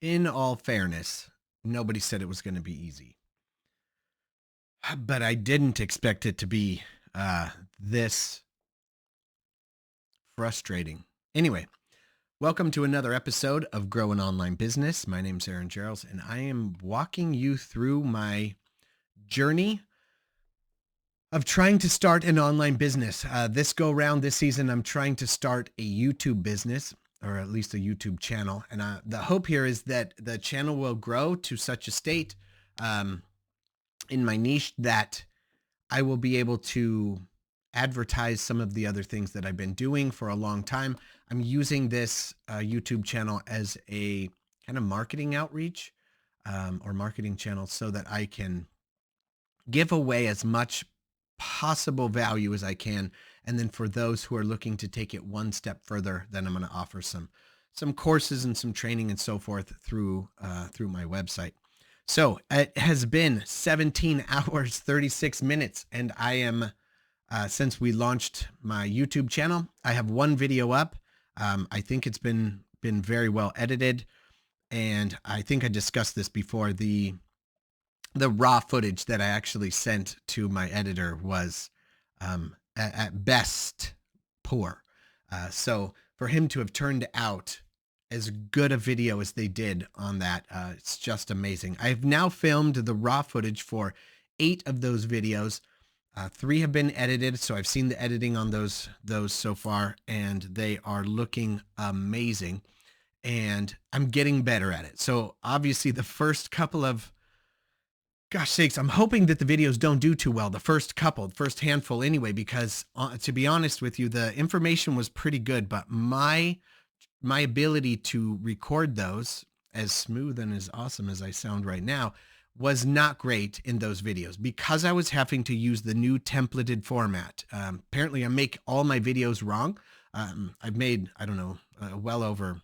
In all fairness, nobody said it was going to be easy, but I didn't expect it to be this frustrating. Anyway, welcome to another episode of Grow an Online Business. My name's Aaron Gerald, and I am walking you through my journey of trying to start an online business. This go round, this season, I'm trying to start a YouTube business, or at least a YouTube channel. And the hope here is that the channel will grow to such a state in my niche that I will be able to advertise some of the other things that I've been doing for a long time. I'm using this YouTube channel as a kind of marketing outreach or marketing channel so that I can give away as much possible value as I can. And then for those who are looking to take it one step further, then I'm going to offer some courses and some training and so forth through my website. So it has been 17 hours, 36 minutes, and I am, since we launched my YouTube channel, I have one video up. I think it's been very well edited, and I think I discussed this before. The raw footage that I actually sent to my editor was at best poor. So for him to have turned out as good a video as they did on that, it's just amazing. I've now filmed the raw footage for 8 of those videos. 3 have been edited, so I've seen the editing on those so far, and they are looking amazing. And I'm getting better at it. So obviously the first couple of, gosh sakes, I'm hoping that the videos don't do too well. The first handful anyway, because to be honest with you, the information was pretty good, but my ability to record those as smooth and as awesome as I sound right now was not great in those videos because I was having to use the new templated format. Apparently I make all my videos wrong. I've made, I don't know, well over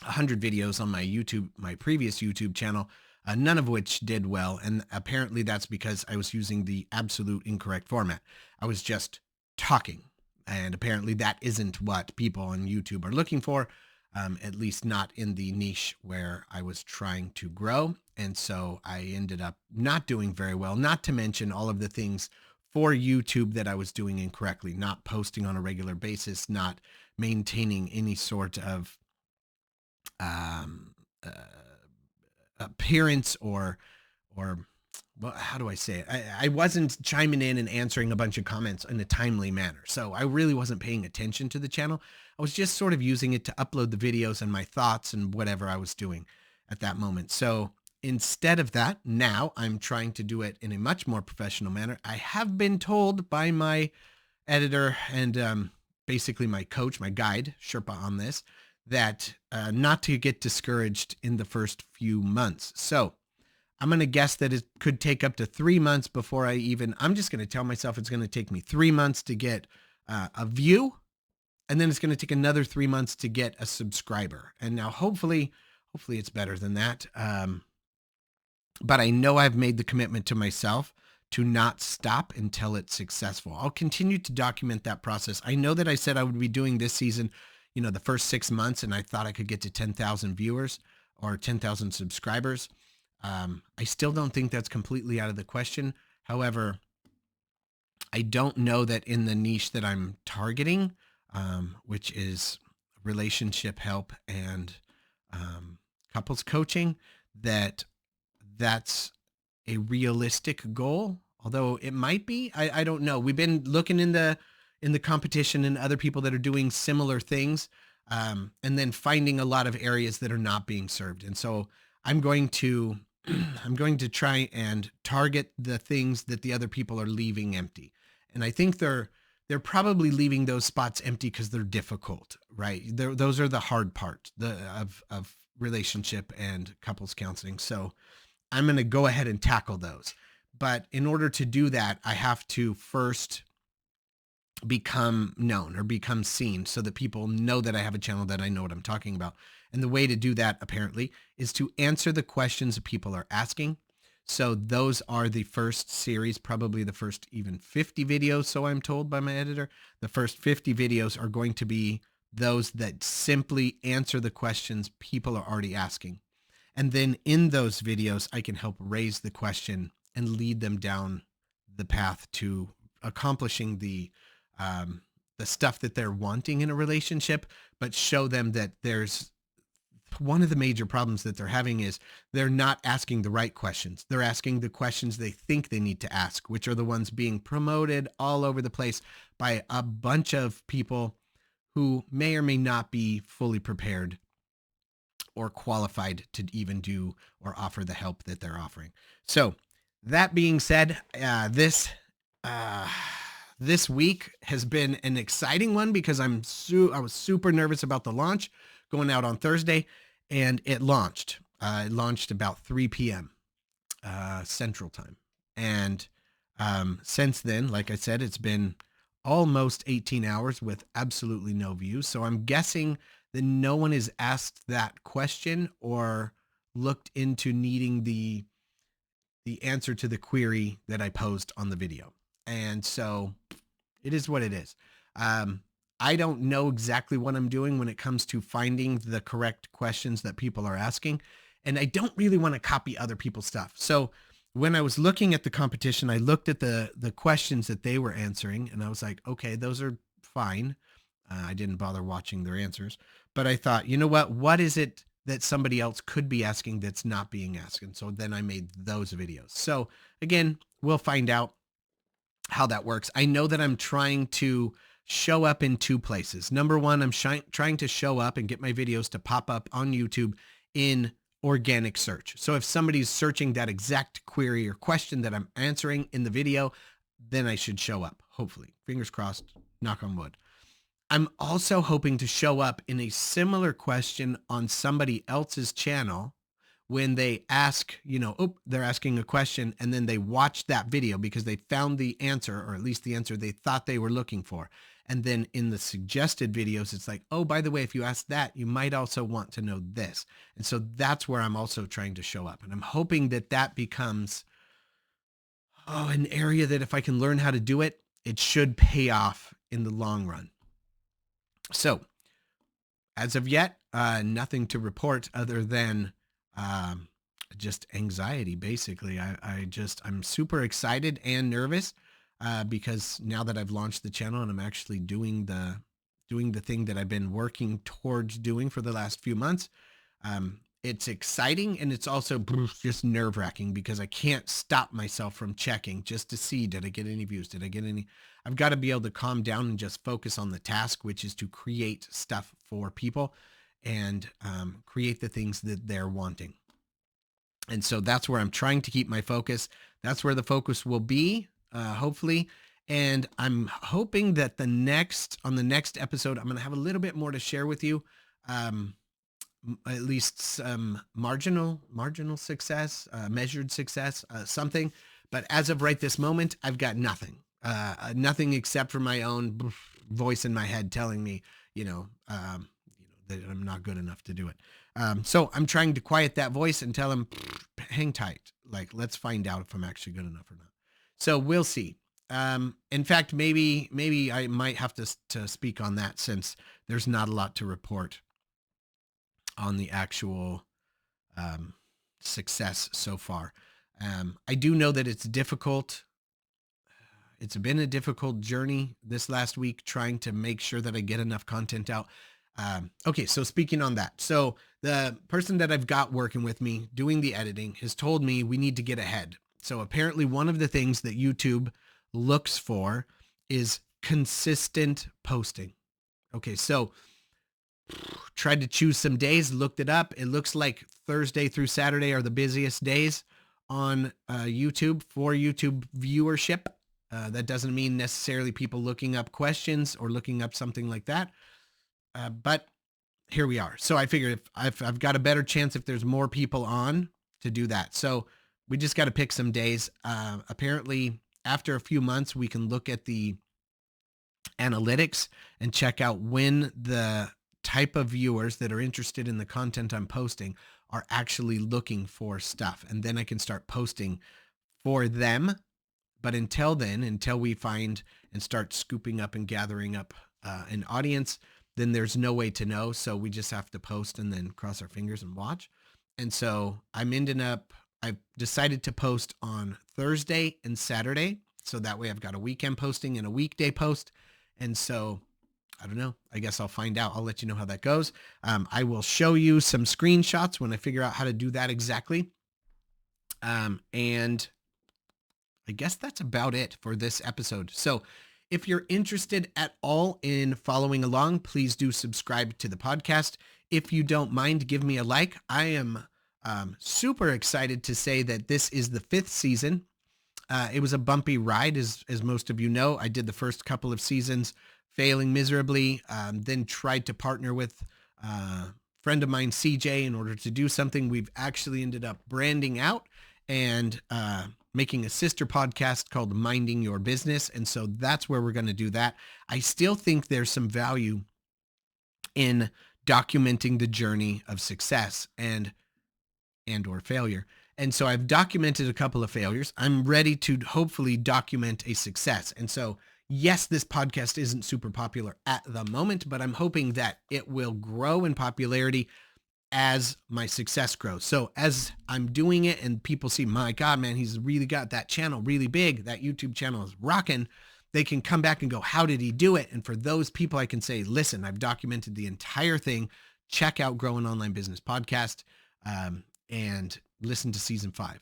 100 videos on my previous YouTube channel, none of which did well. And apparently that's because I was using the absolute incorrect format. I was just talking. And apparently that isn't what people on YouTube are looking for, at least not in the niche where I was trying to grow. And so I ended up not doing very well, not to mention all of the things for YouTube that I was doing incorrectly, not posting on a regular basis, not maintaining any sort of um, uh, appearance or well, how do I say it? I wasn't chiming in and answering a bunch of comments in a timely manner. So I really wasn't paying attention to the channel. I was just sort of using it to upload the videos and my thoughts and whatever I was doing at that moment. So instead of that, now I'm trying to do it in a much more professional manner. I have been told by my editor and basically my coach, my guide, Sherpa on this, that not to get discouraged in the first few months. So I'm going to guess that it could take up to 3 months before I'm just going to tell myself it's going to take me 3 months to get a view. And then it's going to take another 3 months to get a subscriber. And now hopefully it's better than that. But I know I've made the commitment to myself to not stop until it's successful. I'll continue to document that process. I know that I said I would be doing this season, the first 6 months, and I thought I could get to 10,000 viewers or 10,000 subscribers. I still don't think that's completely out of the question. However, I don't know that in the niche that I'm targeting, which is relationship help and couples coaching, that's a realistic goal. Although it might be, I don't know. We've been looking in the competition and other people that are doing similar things, and then finding a lot of areas that are not being served. And so I'm going to try and target the things that the other people are leaving empty. And I think they're probably leaving those spots empty because they're difficult, right? Those are the hard part of relationship and couples counseling. So I'm going to go ahead and tackle those. But in order to do that, I have to first become known or become seen so that people know that I have a channel, that I know what I'm talking about. And the way to do that, apparently, is to answer the questions that people are asking. So those are the first series, probably the first even 50 videos, so I'm told by my editor. The first 50 videos are going to be those that simply answer the questions people are already asking. And then in those videos, I can help raise the question and lead them down the path to accomplishing the stuff that they're wanting in a relationship, but show them that there's one of the major problems that they're having is they're not asking the right questions. They're asking the questions they think they need to ask, which are the ones being promoted all over the place by a bunch of people who may or may not be fully prepared or qualified to even do or offer the help that they're offering. So that being said, uh, this week has been an exciting one because I was super nervous about the launch going out on Thursday, and it launched. It launched about 3 p.m. Central Time, and since then, like I said, it's been almost 18 hours with absolutely no views. So I'm guessing that no one has asked that question or looked into needing the answer to the query that I posed on the video. And so it is what it is. I don't know exactly what I'm doing when it comes to finding the correct questions that people are asking. And I don't really want to copy other people's stuff. So when I was looking at the competition, I looked at the questions that they were answering, and I was like, okay, those are fine. I didn't bother watching their answers, but I thought, you know what is it that somebody else could be asking that's not being asked? And so then I made those videos. So again, we'll find out how that works. I know that I'm trying to show up in two places. Number one, I'm trying to show up and get my videos to pop up on YouTube in organic search. So if somebody's searching that exact query or question that I'm answering in the video, then I should show up, hopefully. Fingers crossed, knock on wood. I'm also hoping to show up in a similar question on somebody else's channel when they ask, they're asking a question and then they watch that video because they found the answer, or at least the answer they thought they were looking for. And then in the suggested videos, it's like, oh, by the way, if you ask that, you might also want to know this. And so that's where I'm also trying to show up. And I'm hoping that that becomes an area that if I can learn how to do it, it should pay off in the long run. So as of yet, nothing to report other than just anxiety. Basically, I'm super excited and nervous because now that I've launched the channel and I'm actually doing the thing that I've been working towards doing for the last few months. It's exciting, and it's also just nerve-wracking because I can't stop myself from checking just to see, did I get any views? Did I get any? I've got to be able to calm down and just focus on the task, which is to create stuff for people and create the things that they're wanting. And so that's where I'm trying to keep my focus. That's where the focus will be, hopefully. And I'm hoping that on the next episode, I'm going to have a little bit more to share with you. At least some marginal success, measured success, something. But as of right this moment, I've got nothing, nothing except for my own voice in my head telling me, that I'm not good enough to do it. So I'm trying to quiet that voice and tell him, hang tight. Like, let's find out if I'm actually good enough or not. So we'll see. In fact, maybe I might have to speak on that since there's not a lot to report on the actual success so far. I do know that it's difficult. It's been a difficult journey this last week trying to make sure that I get enough content out. Okay, so speaking on that. So the person that I've got working with me doing the editing has told me we need to get ahead. So apparently one of the things that YouTube looks for is consistent posting. Okay, so tried to choose some days, looked it up. It looks like Thursday through Saturday are the busiest days on YouTube for YouTube viewership. That doesn't mean necessarily people looking up questions or looking up something like that. But here we are. So I figured if I've got a better chance if there's more people on to do that. So we just got to pick some days. Apparently, after a few months, we can look at the analytics and check out when the type of viewers that are interested in the content I'm posting are actually looking for stuff. And then I can start posting for them. But until then, until we find and start scooping up and gathering up an audience, then there's no way to know. So we just have to post and then cross our fingers and watch. And so I've decided to post on Thursday and Saturday. So that way I've got a weekend posting and a weekday post. And so I don't know. I guess I'll find out. I'll let you know how that goes. I will show you some screenshots when I figure out how to do that exactly. And I guess that's about it for this episode. So if you're interested at all in following along, please do subscribe to the podcast. If you don't mind, give me a like. I am super excited to say that this is the 5th season. It was a bumpy ride, as most of you know. I did the first couple of seasons failing miserably, then tried to partner with a friend of mine, CJ, in order to do something. We've actually ended up branding out and making a sister podcast called Minding Your Business. And so that's where we're going to do that. I still think there's some value in documenting the journey of success and or failure. And so I've documented a couple of failures. I'm ready to hopefully document a success. And so, yes, this podcast isn't super popular at the moment, but I'm hoping that it will grow in popularity as my success grows. So as I'm doing it and people see, my God, man, he's really got that channel really big. That YouTube channel is rocking. They can come back and go, how did he do it? And for those people, I can say, listen, I've documented the entire thing. Check out Grow an Online Business Podcast. And listen to season 5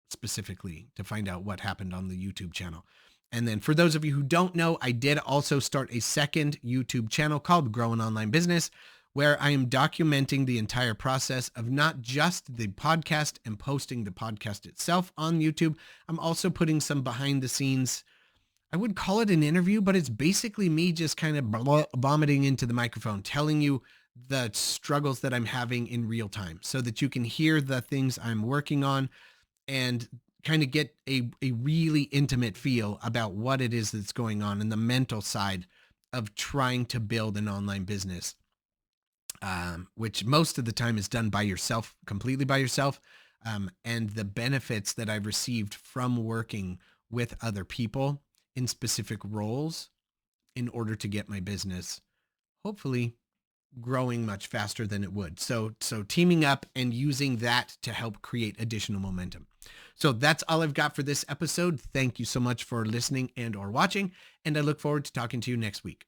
specifically to find out what happened on the YouTube channel. And then for those of you who don't know, I did also start a second YouTube channel called Grow an Online Business, where I am documenting the entire process of not just the podcast and posting the podcast itself on YouTube. I'm also putting some behind the scenes. I would call it an interview, but it's basically me just kind of vomiting into the microphone, telling you the struggles that I'm having in real time so that you can hear the things I'm working on and kind of get a really intimate feel about what it is that's going on in the mental side of trying to build an online business, which most of the time is done by yourself, completely by yourself, and the benefits that I've received from working with other people in specific roles in order to get my business, hopefully, growing much faster than it would. So teaming up and using that to help create additional momentum. So that's all I've got for this episode. Thank you so much for listening and or watching, and I look forward to talking to you next week.